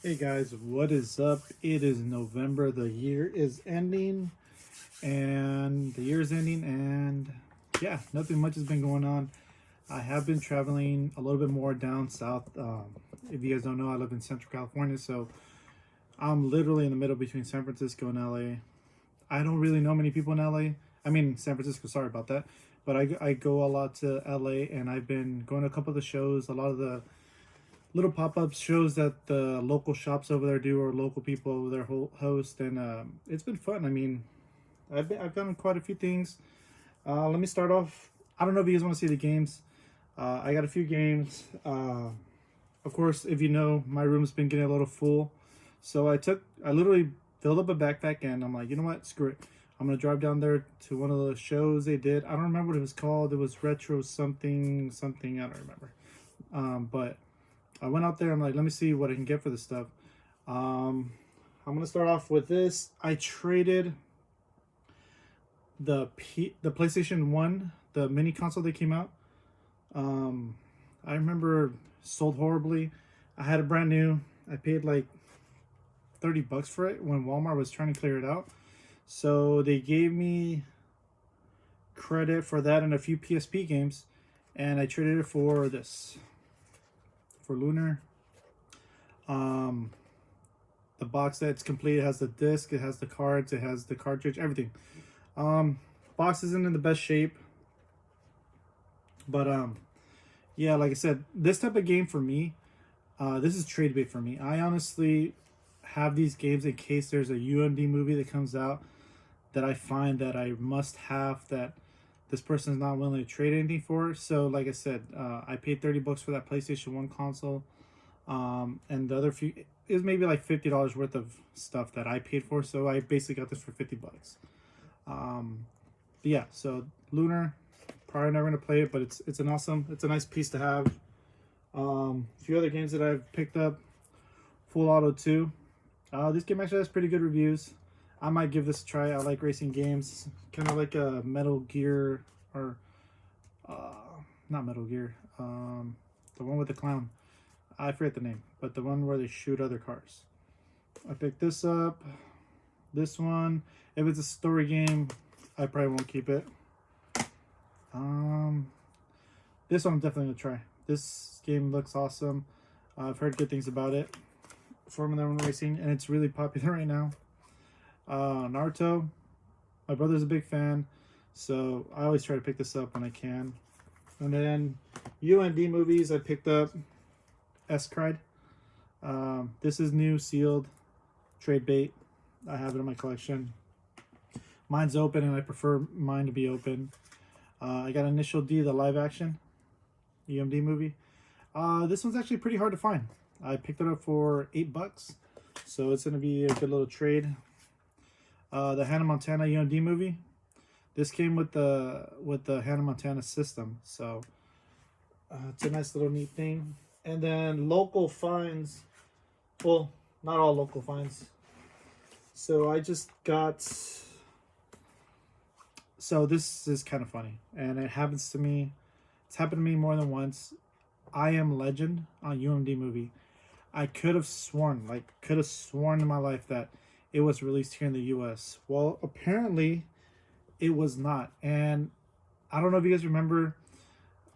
Hey guys, what is up? It is November. The year is ending, and yeah, nothing much has been going on. I have been traveling a little bit more down south. If you guys don't know, I live in Central California, so I'm literally in the middle between San Francisco and LA. I don't really know many people in LA. I mean, San Francisco, sorry about that. But I go a lot to LA, and I've been going to a couple of the shows, a lot of the little pop-up shows that the local shops over there do, or local people over there host, and it's been fun. I mean, I've done quite a few things. Let me start off. I don't know if you guys want to see the games. I got a few games. Of course, if you know, my room's been getting a little full, so I literally filled up a backpack, and I'm like, you know what, screw it. I'm gonna drive down there to one of the shows they did. I don't remember what it was called. It was retro something something. I don't remember. But I went out there. I'm like, let me see what I can get for this stuff. I'm gonna start off with this. I traded the PlayStation 1, the mini console that came out. I remember sold horribly. I had it brand new. I paid like $30 for it when Walmart was trying to clear it out. So they gave me credit for that and a few PSP games, and I traded it for this, for Lunar. The box that's complete, it has the disc, it has the cards, it has the cartridge, everything. Box isn't in the best shape, but yeah, like I said, this type of game for me, this is trade bait for me. I honestly have these games in case there's a UMD movie that comes out that I find that I must have, that this person is not willing to trade anything for. So like I said, I paid $30 for that PlayStation 1 console, and the other few is maybe like $50 worth of stuff that I paid for. So I basically got this for $50. But yeah, so Lunar, probably never gonna play it, but it's a nice piece to have. A few other games that I've picked up: Full Auto 2. This game actually has pretty good reviews. I might give this a try. I like racing games, kind of like a Metal Gear, or not Metal Gear, the one with the clown. I forget the name, but the one where they shoot other cars. I picked this up. This one, if it's a story game, I probably won't keep it. This one I'm definitely gonna try. This game looks awesome. I've heard good things about it. Formula One racing, and it's really popular right now. Naruto, my brother's a big fan, so I always try to pick this up when I can. And then UND movies, I picked up S-Cried. This is new, sealed, trade bait. I have it in my collection. Mine's open, and I prefer mine to be open. I got Initial D, the live action UMD movie. This one's actually pretty hard to find. I picked it up for $8, so it's gonna be a good little trade. The Hannah Montana UMD movie. This came with the Hannah Montana system, so it's a nice little neat thing. And then local finds. Well, not all local finds. So I just got. So this is kind of funny, and it happens to me. It's happened to me more than once. I Am Legend on UMD movie. I could have sworn in my life that it was released here in the US. Well, apparently it was not. And I don't know if you guys remember,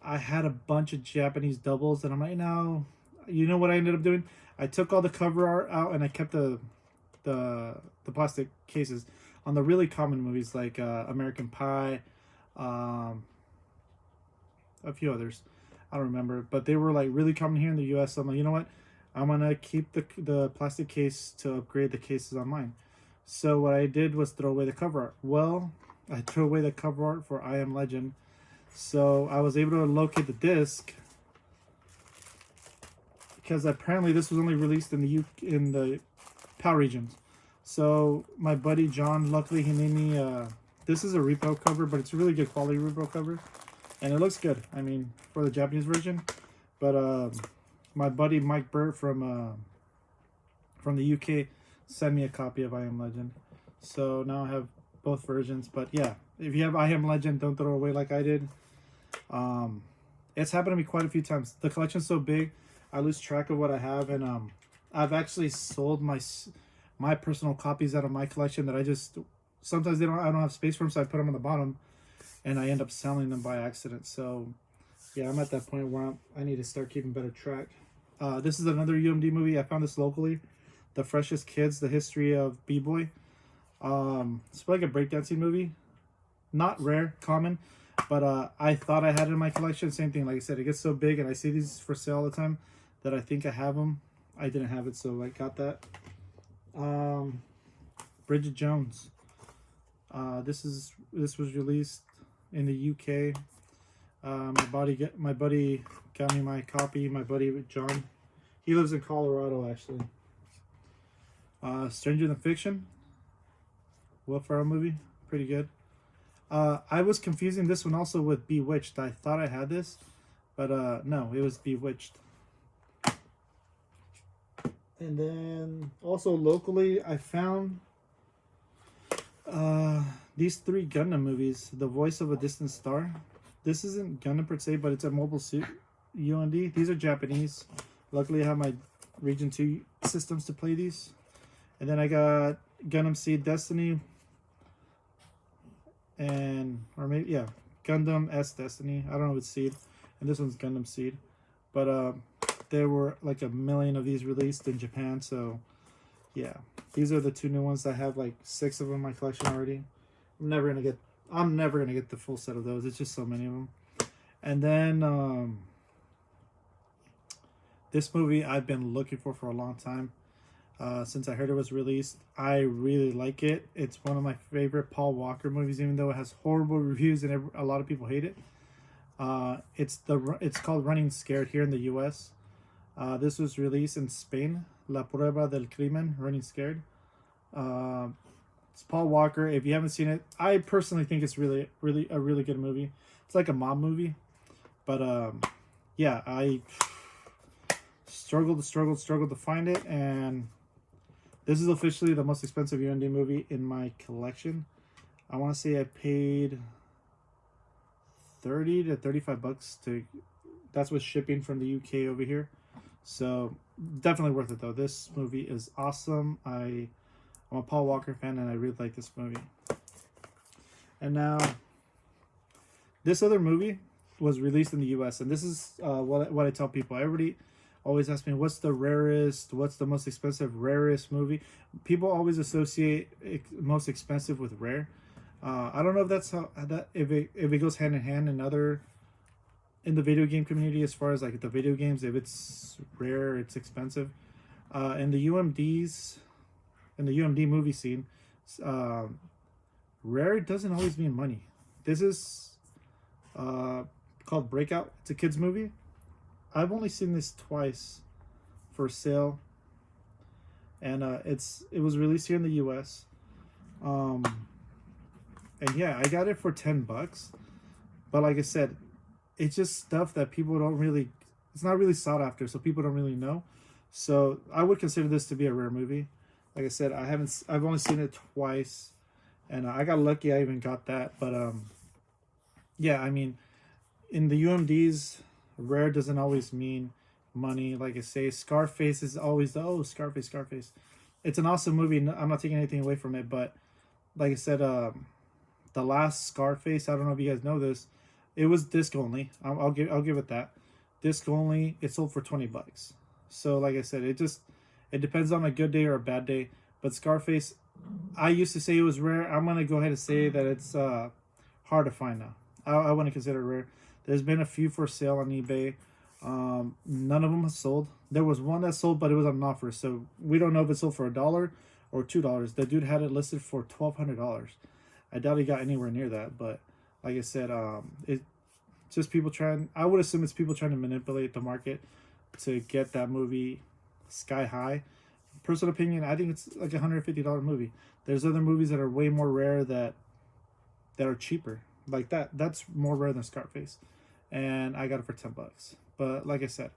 I had a bunch of Japanese doubles, and I'm like, no. You know what I ended up doing? I took all the cover art out, and I kept the plastic cases on the really common movies like American Pie, a few others. I don't remember, but they were like really common here in the US. So I'm like, you know what? I'm gonna keep the plastic case to upgrade the cases on mine. So what I did was throw away the cover art. Well, I threw away the cover art for I Am Legend. So I was able to locate the disc, because apparently this was only released in the PAL regions. So my buddy John, luckily he made me this is a repo cover, but it's a really good quality repo cover, and it looks good. I mean, for the Japanese version. But my buddy Mike Burt from the UK sent me a copy of I Am Legend. So now I have both versions. But yeah, if you have I Am Legend, don't throw it away like I did. It's happened to me quite a few times. The collection's so big, I lose track of what I have, and I've actually sold my personal copies out of my collection that I just sometimes I don't have space for them, so I put them on the bottom, and I end up selling them by accident. So yeah, I'm at that point where I need to start keeping better track. This is another UMD movie. I found this locally. The Freshest Kids: The History of B-Boy. It's like a breakdancing movie. Not rare, common, but I thought I had it in my collection. Same thing, like I said, it gets so big, and I see these for sale all the time that I think I have them. I didn't have it, so I got that. Bridget Jones. This was released in the UK. My buddy got me my copy. My buddy John, he lives in Colorado actually. Stranger Than Fiction. Will Ferrell movie, pretty good. I was confusing this one also with Bewitched. I thought I had this, but no, it was Bewitched. And then also locally, I found these 3 Gundam movies. The Voice of a Distant Star. This isn't Gundam per se, but it's a mobile suit UND. These are Japanese. Luckily, I have my Region 2 systems to play these. And then I got Gundam Seed Destiny. Or maybe, yeah, Gundam S Destiny. I don't know if it's Seed. And this one's Gundam Seed. But there were like a million of these released in Japan. So, yeah. These are the 2 new ones. I have like 6 of them in my collection already. I'm never going to get the full set of those. It's just so many of them. And then this movie I've been looking for a long time. Since I heard it was released, I really like it. It's one of my favorite Paul Walker movies, even though it has horrible reviews and a lot of people hate it. It's called Running Scared here in the U.S. This was released in Spain. La Prueba del Crimen, Running Scared. It's Paul Walker. If you haven't seen it, I personally think it's really a really good movie. It's like a mob movie, but yeah, I struggled to find it, and this is officially the most expensive UND movie in my collection. I want to say I paid $30 to $35 to. That's with shipping from the UK over here. So definitely worth it though. This movie is awesome. I'm a Paul Walker fan, and I really like this movie. And now, this other movie was released in the U.S. and this is what I tell people. Everybody always asks me, what's the most expensive, rarest movie? People always associate most expensive with rare. I don't know if that's if it goes hand in hand in the video game community, as far as like the video games, if it's rare, it's expensive. In the UMD movie scene, rare doesn't always mean money. This is called Breakout. It's a kids movie. I've only seen this twice for sale, and it was released here in the U.S. And yeah, I got it for $10. But like I said, it's just stuff that people don't really. It's not really sought after, so people don't really know. So I would consider this to be a rare movie. Like I said, I've only seen it twice, and I got lucky. I even got that. But yeah, I mean, in the UMDs, rare doesn't always mean money. Like I say, Scarface is always Scarface. It's an awesome movie. I'm not taking anything away from it, but like I said, the last Scarface, I don't know if you guys know this, it was disc only. I'll give it that. Disc only. It sold for $20. So like I said, it depends on a good day or a bad day. But Scarface, I used to say it was rare. I'm gonna go ahead and say that it's hard to find now. I wouldn't consider it rare. There's been a few for sale on eBay. None of them have sold. There was one that sold, but it was on an offer, so we don't know if it sold for $1 or $2. The dude had it listed for $1,200. I doubt he got anywhere near that, but like I said, it's just people trying. I would assume it's people trying to manipulate the market to get that movie sky high. Personal opinion, I think it's like $150 movie. There's other movies that are way more rare that are cheaper. Like that. That's more rare than Scarface, and I got it for $10. But like I said,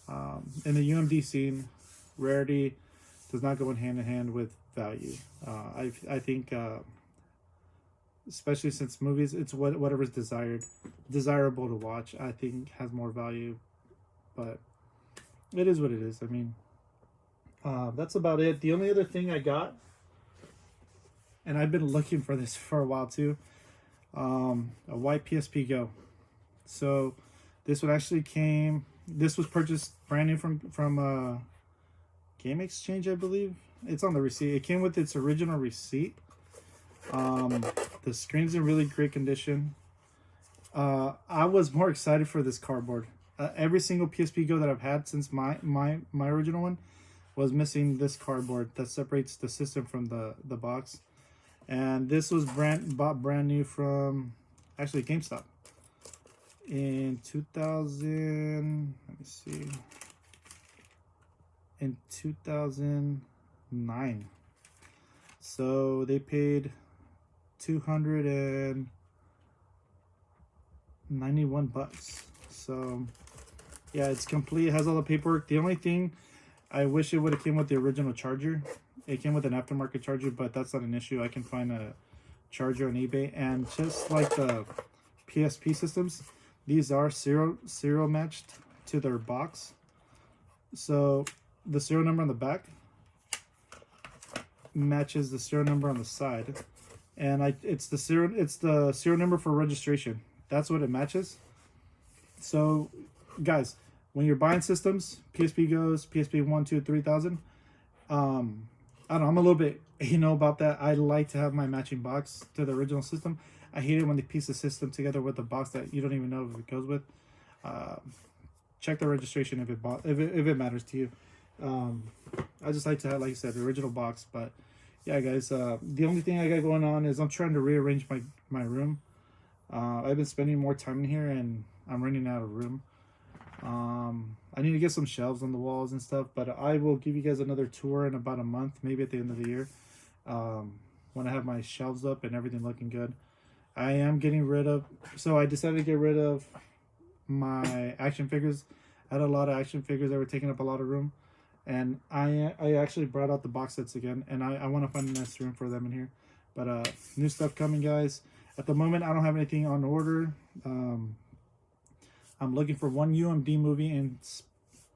in the UMD scene, rarity does not go in hand with value. I think, especially since movies, it's whatever's desirable to watch, I think has more value. But it is what it is. I mean, That's about it. The only other thing I got, and I've been looking for this for a while too, a white PSP Go. So this one actually came. This was purchased brand new from Game Exchange, I believe. It's on the receipt. It came with its original receipt. The screen's in really great condition. I was more excited for this cardboard. Every single PSP Go that I've had since my original one was missing this cardboard that separates the system from the box. And this was bought brand new from actually GameStop in 2000. Let me see. In 2009. So they paid $291. So yeah, it's complete. It has all the paperwork. The only thing I wish it would have came with the original charger. It came with an aftermarket charger, but that's not an issue. I can find a charger on eBay. And just like the PSP systems, these are serial matched to their box. So the serial number on the back matches the serial number on the side, and it's the serial number for registration. That's what it matches. So, guys, when you're buying systems, PSP Goes, PSP 1, 2, 3000, I don't know, I'm a little bit anal about that. I like to have my matching box to the original system. I hate it when they piece the system together with a box that you don't even know if it goes with. Check the registration if it matters to you. I just like to have, like I said, the original box. But yeah, guys, the only thing I got going on is I'm trying to rearrange my room. I've been spending more time in here, and I'm running out of room. I need to get some shelves on the walls and stuff, but I will give you guys another tour in about a month, maybe at the end of the year, when I have my shelves up and everything looking good. I am getting rid of, so I decided to get rid of my action figures. I had a lot of action figures that were taking up a lot of room, and I actually brought out the box sets again, and I want to find a nice room for them in here. But new stuff coming, guys. At the moment, I don't have anything on order. I'm looking for one UMD movie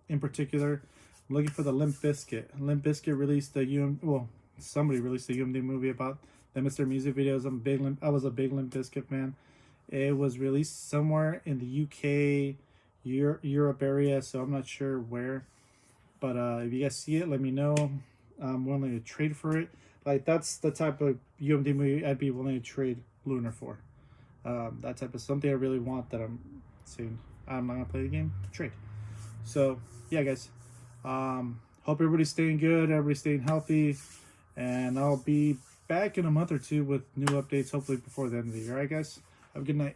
in particular. I'm looking for the Limp Bizkit. Limp Bizkit released the somebody released a UMD movie about them. It's their music videos. I was a big Limp Bizkit fan. It was released somewhere in the UK, Europe area, so I'm not sure where. But if you guys see it, let me know. I'm willing to trade for it. Like, that's the type of UMD movie I'd be willing to trade Lunar for. That type of something I really want that I'm saying I'm not gonna play the game. Trade. So yeah, guys. Hope everybody's staying good. Everybody's staying healthy, and I'll be back in a month or two with new updates. Hopefully before the end of the year. All right, guys. Have a good night.